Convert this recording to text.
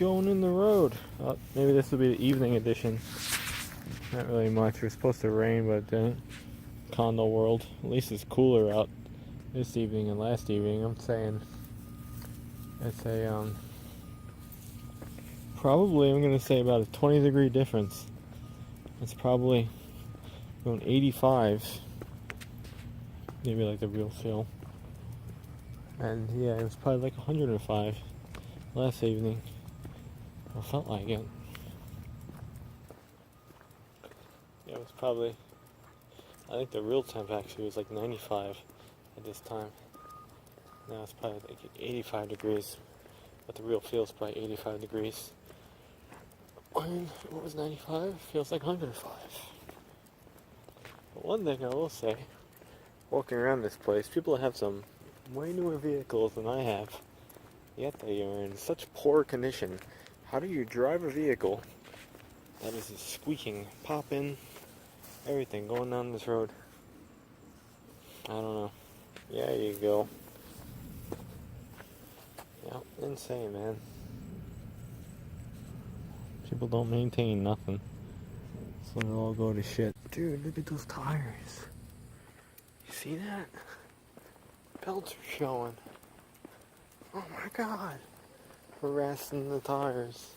going in the road. Maybe this will be the evening edition. Not really much. It was supposed to rain, but it didn't. Condo world. At least it's cooler out this evening and last evening. I'm saying it's a probably I'm gonna say about a 20-degree difference. It's probably going 85, maybe like the real feel. And yeah, it was probably like 105 last evening. I felt like it. Yeah, it was probably, I think the real temp actually was like 95 at this time. Now it's probably like 85 degrees, but the real feel is probably 85 degrees. And what was 95? Feels like 105. But one thing I will say, walking around this place, people have some way newer vehicles than I have, yet they are in such poor condition. How do you drive a vehicle that is squeaking, popping, everything going down this road? I don't know. Yeah, you go. Yeah, insane, man. People don't maintain nothing, so they all go to shit. Dude, look at those tires. You see that? Belts are showing. Oh my god. Harassing the tires.